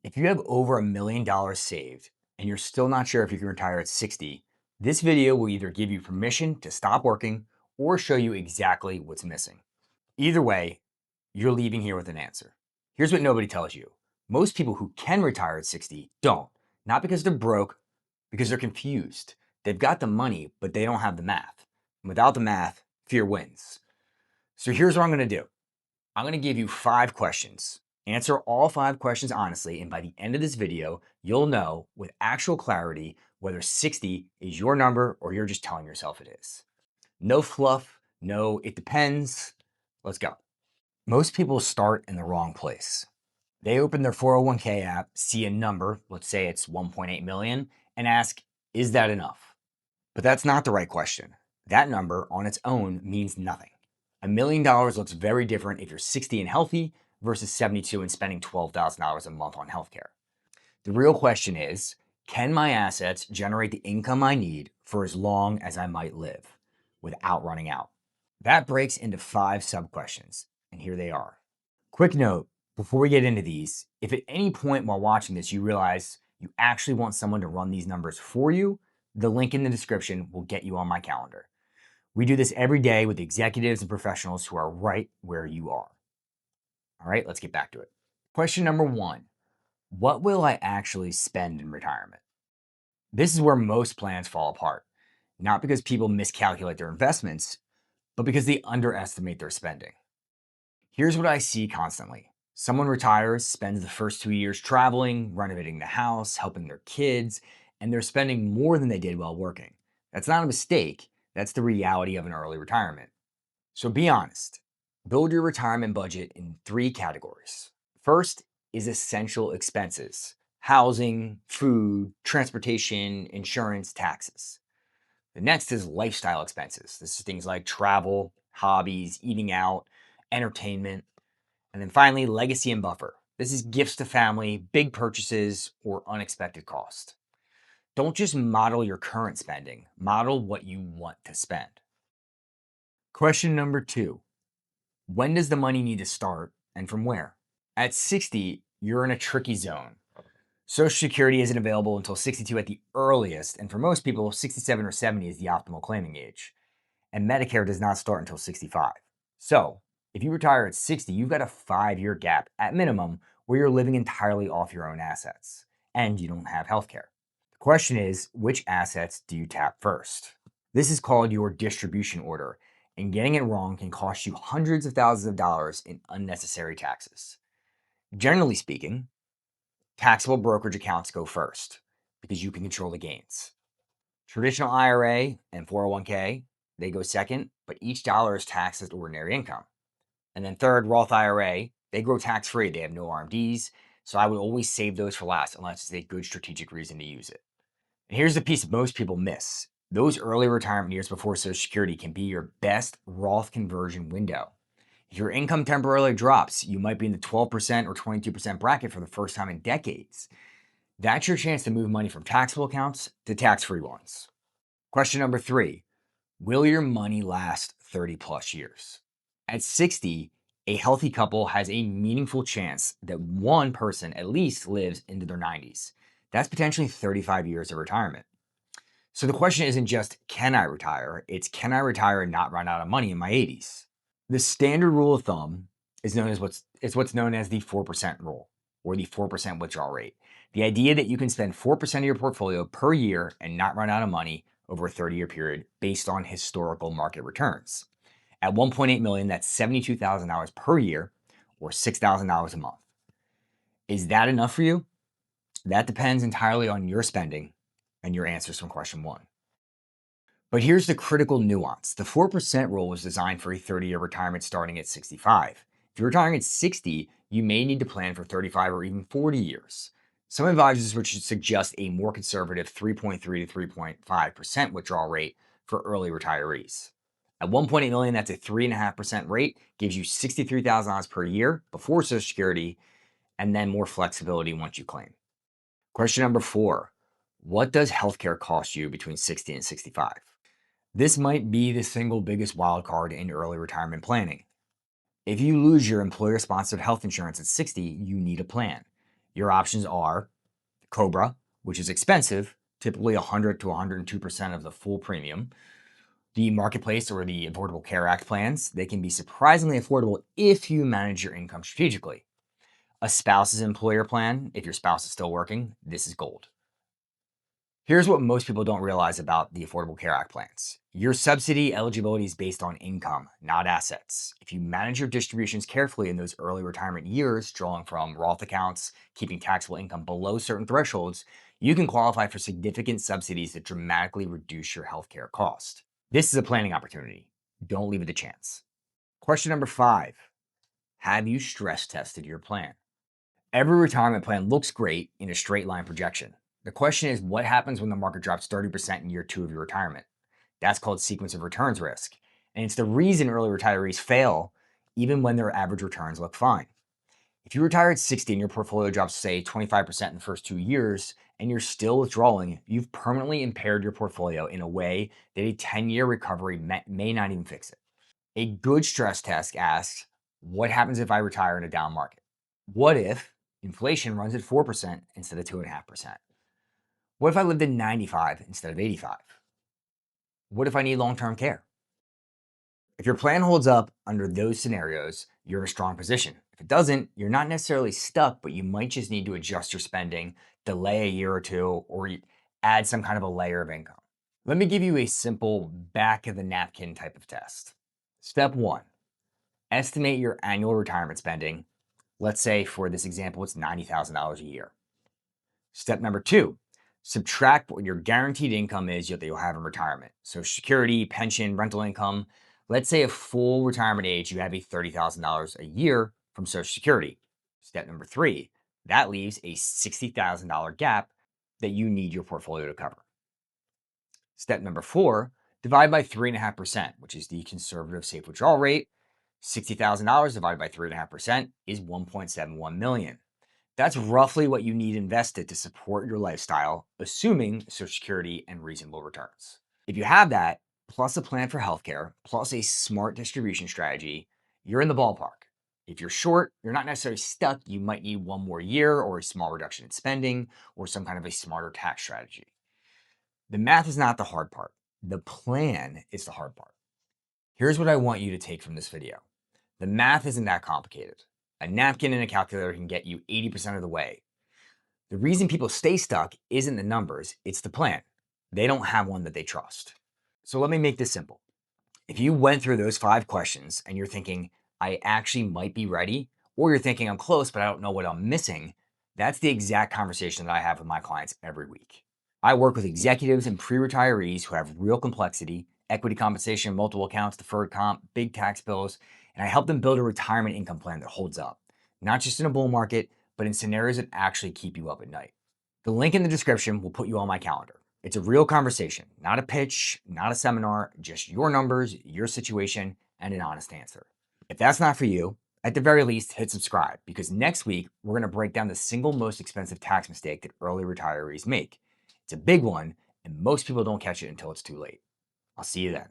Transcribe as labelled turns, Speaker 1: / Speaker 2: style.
Speaker 1: If you have over $1 million saved and you're still not sure if you can retire at 60, this video will either give you permission to stop working or show you exactly what's missing. Either way, you're leaving here with an answer. Here's what nobody tells you. Most people who can retire at 60 don't. Not because they're broke, because they're confused. They've got the money, but they don't have the math. And without the math, fear wins. So here's what I'm going to do. I'm going to give you 5 questions. Answer all 5 questions honestly, and by the end of this video, you'll know with actual clarity whether 60 is your number or you're just telling yourself it is. No fluff, no it depends. Let's go. Most people start in the wrong place. They open their 401k app, see a number, let's say it's 1.8 million, and ask, is that enough? But that's not the right question. That number on its own means nothing. $1 million looks very different if you're 60 and healthy versus 72 and spending $12,000 a month on healthcare. The real question is, can my assets generate the income I need for as long as I might live without running out? That breaks into 5 sub-questions, and here they are. Quick note, before we get into these, if at any point while watching this you realize you actually want someone to run these numbers for you, the link in the description will get you on my calendar. We do this every day with executives and professionals who are right where you are. All right, let's get back to it. Question number 1, what will I actually spend in retirement? This is where most plans fall apart, not because people miscalculate their investments, but because they underestimate their spending. Here's what I see constantly. Someone retires, spends the first 2 years traveling, renovating the house, helping their kids, and they're spending more than they did while working. That's not a mistake. That's the reality of an early retirement. So be honest. Build your retirement budget in 3 categories. First is essential expenses: housing, food, transportation, insurance, taxes. The next is lifestyle expenses. This is things like travel, hobbies, eating out, entertainment. And then finally, legacy and buffer. This is gifts to family, big purchases, or unexpected cost. Don't just model your current spending, model what you want to spend. Question number 2, when does the money need to start and from where? At 60, you're in a tricky zone. Social Security isn't available until 62 at the earliest, and for most people, 67 or 70 is the optimal claiming age. And Medicare does not start until 65. So, if you retire at 60, you've got a 5-year gap at minimum where you're living entirely off your own assets, and you don't have healthcare. The question is, which assets do you tap first? This is called your distribution order, and getting it wrong can cost you hundreds of thousands of dollars in unnecessary taxes. Generally speaking, taxable brokerage accounts go first because you can control the gains. Traditional IRA and 401k, they go second, but each dollar is taxed as ordinary income. And then third, Roth IRA, they grow tax-free. They have no RMDs, so I would always save those for last unless it's a good strategic reason to use it. And here's the piece most people miss. Those early retirement years before Social Security can be your best Roth conversion window. If your income temporarily drops, you might be in the 12% or 22% bracket for the first time in decades. That's your chance to move money from taxable accounts to tax-free ones. Question number 3, will your money last 30 plus years? At 60, a healthy couple has a meaningful chance that one person at least lives into their 90s. That's potentially 35 years of retirement. So the question isn't just, can I retire? It's, can I retire and not run out of money in my 80s? The standard rule of thumb is what's known as the 4% rule, or the 4% withdrawal rate. The idea that you can spend 4% of your portfolio per year and not run out of money over a 30-year period based on historical market returns. At 1.8 million, that's $72,000 per year, or $6,000 a month. Is that enough for you? That depends entirely on your spending and your answers from question 1. But here's the critical nuance. The 4% rule was designed for a 30-year retirement starting at 65. If you're retiring at 60, you may need to plan for 35 or even 40 years. Some advisors would suggest a more conservative 3.3 to 3.5% withdrawal rate for early retirees. At 1.8 million, that's a 3.5% rate, gives you $63,000 per year before Social Security, and then more flexibility once you claim. Question number 4, what does healthcare cost you between 60 and 65? This might be the single biggest wildcard in early retirement planning. If you lose your employer-sponsored health insurance at 60, you need a plan. Your options are Cobra, which is expensive, typically 100 to 102% of the full premium. The Marketplace or the Affordable Care Act plans, they can be surprisingly affordable if you manage your income strategically. A spouse's employer plan, if your spouse is still working, this is gold. Here's what most people don't realize about the Affordable Care Act plans. Your subsidy eligibility is based on income, not assets. If you manage your distributions carefully in those early retirement years, drawing from Roth accounts, keeping taxable income below certain thresholds, you can qualify for significant subsidies that dramatically reduce your healthcare cost. This is a planning opportunity. Don't leave it to chance. Question number 5. Have you stress tested your plan? Every retirement plan looks great in a straight line projection. The question is, what happens when the market drops 30% in year 2 of your retirement? That's called sequence of returns risk. And it's the reason early retirees fail even when their average returns look fine. If you retire at 60 and your portfolio drops, say, 25% in the first 2 years, and you're still withdrawing, you've permanently impaired your portfolio in a way that a 10-year recovery may not even fix it. A good stress test asks, what happens if I retire in a down market? What if inflation runs at 4% instead of 2.5%? What if I lived in 95 instead of 85? What if I need long-term care? If your plan holds up under those scenarios, you're in a strong position. If it doesn't, you're not necessarily stuck, but you might just need to adjust your spending, delay a year or two, or add some kind of a layer of income. Let me give you a simple back of the napkin type of test. Step 1, estimate your annual retirement spending. Let's say for this example, it's $90,000 a year. Step number 2, subtract what your guaranteed income is that you'll have in retirement. So security, pension, rental income. Let's say at full retirement age, you have a $30,000 a year from Social Security. Step number 3, that leaves a $60,000 gap that you need your portfolio to cover. Step number 4, divide by 3.5%, which is the conservative safe withdrawal rate. $60,000 divided by 3.5% is $1.71 million. That's roughly what you need invested to support your lifestyle, assuming Social Security and reasonable returns. If you have that, plus a plan for healthcare, plus a smart distribution strategy, you're in the ballpark. If you're short, you're not necessarily stuck. You might need one more year or a small reduction in spending or some kind of a smarter tax strategy. The math is not the hard part. The plan is the hard part. Here's what I want you to take from this video. The math isn't that complicated. A napkin and a calculator can get you 80% of the way. The reason people stay stuck isn't the numbers, it's the plan. They don't have one that they trust. So let me make this simple. If you went through those 5 questions and you're thinking, I actually might be ready, or you're thinking I'm close, but I don't know what I'm missing, that's the exact conversation that I have with my clients every week. I work with executives and pre-retirees who have real complexity, equity compensation, multiple accounts, deferred comp, big tax bills, and I help them build a retirement income plan that holds up, not just in a bull market, but in scenarios that actually keep you up at night. The link in the description will put you on my calendar. It's a real conversation, not a pitch, not a seminar, just your numbers, your situation, and an honest answer. If that's not for you, at the very least, hit subscribe, because next week, we're going to break down the single most expensive tax mistake that early retirees make. It's a big one, and most people don't catch it until it's too late. I'll see you then.